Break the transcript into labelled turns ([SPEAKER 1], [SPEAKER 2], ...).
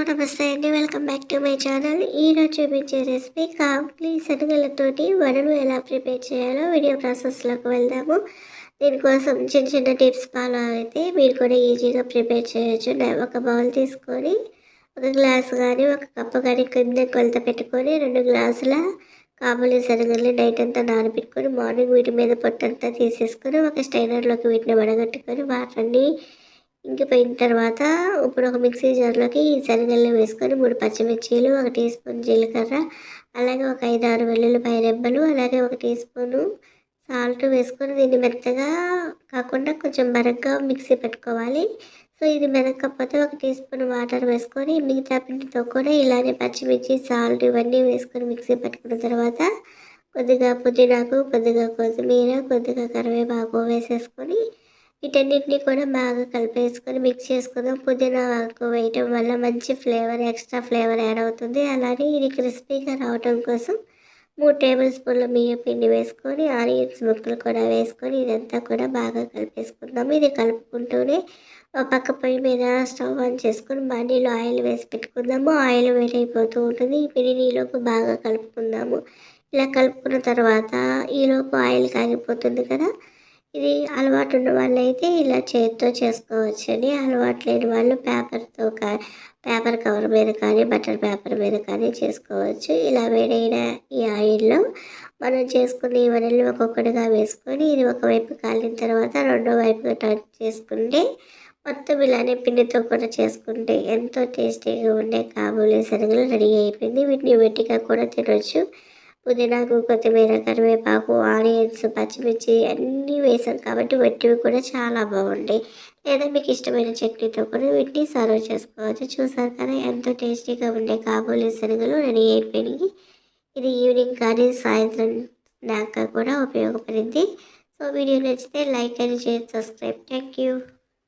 [SPEAKER 1] నమస్తే అండి. Welcome back to my channel. ఈరోజు చూపించే రెసిపీ కాంప్లీ శనగలతోటి వడలు ఎలా ప్రిపేర్ చేయాలో వీడియో ప్రాసెస్లోకి వెళ్దాము. దీనికోసం చిన్న చిన్న టిప్స్ ఫాలో అయితే మీరు కూడా ఈజీగా ప్రిపేర్ చేయొచ్చు. ఒక బౌల్ తీసుకొని ఒక గ్లాస్ కానీ ఒక కప్పు కానీ కింద కొలత పెట్టుకొని 2 గ్లాసుల కాబూలి శనగల్ని నైట్ అంతా నానబెట్టుకొని మార్నింగ్ వీటి మీద పొట్టంతా తీసేసుకొని ఒక స్టైనర్లోకి వీటిని వడగట్టుకొని వాటర్ని ఇంకిపోయిన తర్వాత ఇప్పుడు ఒక మిక్సీ జార్లోకి ఈ శనగల్ని వేసుకొని 3 పచ్చిమిర్చీలు, 1 టీ స్పూన్ జీలకర్ర, అలాగే ఒక 5, 6 వెల్లుల్లిపాయ రెబ్బలు, అలాగే 1 టీ స్పూను సాల్ట్ వేసుకొని దీన్ని మెత్తగా కాకుండా కొంచెం బరగ్గా మిక్సీ పెట్టుకోవాలి. సో ఇది మెదక్కపోతే 1 టీ స్పూన్ వాటర్ వేసుకొని మిగతా పిండితో కూడా ఇలానే పచ్చిమిర్చి, సాల్ట్ ఇవన్నీ వేసుకొని మిక్సీ పెట్టుకున్న తర్వాత కొద్దిగా పుదీనాకు, కొద్దిగా కొత్తిమీర, కొద్దిగా కరివేపాకు వేసేసుకొని వీటన్నిటిని కూడా బాగా కలిపేసుకొని మిక్స్ చేసుకుందాం. పుదీనా ఆకు వేయటం వల్ల మంచి ఫ్లేవర్, ఎక్స్ట్రా ఫ్లేవర్ యాడ్ అవుతుంది. అలానే ఇది క్రిస్పీగా రావటం కోసం 3 టేబుల్ స్పూన్ల బియ్యం పిండి వేసుకొని ఆనియన్స్ ముక్కలు కూడా వేసుకొని ఇదంతా కూడా బాగా కలిపేసుకుందాము. ఇది కలుపుకుంటూనే ఒక పక్క పొయ్యి మీద స్టవ్ ఆన్ చేసుకొని బాండీలో ఆయిల్ వేసి పెట్టుకుందాము. ఆయిల్ వేడైపోతూ ఉంటుంది. ఈ పిండిని ఈలోపు బాగా కలుపుకుందాము. ఇలా కలుపుకున్న తర్వాత ఈలోపు ఆయిల్ కాగిపోతుంది కదా. ఇది అలవాటు ఉన్న వాళ్ళైతే ఇలా చేత్తో చేసుకోవచ్చండి. అలవాటు లేని వాళ్ళు పేపర్ కవర్ మీద కానీ బటర్ పేపర్ మీద కానీ చేసుకోవచ్చు. ఇలా వేడైన ఈ ఆయిల్లో మనం చేసుకున్న ఈ వడల్ని ఒక్కొక్కటిగా వేసుకొని ఇది ఒకవైపు కాలిన తర్వాత రెండో వైపుగా టర్న్ చేసుకుంటే మొత్తం ఇలానే పిండితో కూడా చేసుకుంటే ఎంతో టేస్టీగా ఉండే కాబూలి శనగలు రెడీ అయిపోయింది. వీటిని వెట్టిగా కూడా తినొచ్చు. పుదీనాకు, కొత్తిమీర, కరివేపాకు, ఆనియన్స్, పచ్చిమిర్చి అన్నీ వేసాం కాబట్టి వట్టివి కూడా చాలా బాగుంటాయి. లేదా మీకు ఇష్టమైన చట్నీతో కూడా వీటిని సర్వ్ చేసుకోవచ్చు. చూసారు కదా ఎంతో టేస్టీగా ఉండే కాబూలి శనగలు రెడీ అయిపోయినాయి. ఇది ఈవినింగ్ కానీ సాయంత్రం స్నాక్గా కూడా ఉపయోగపడింది. సో వీడియో నచ్చితే like and share, subscribe. Thank you.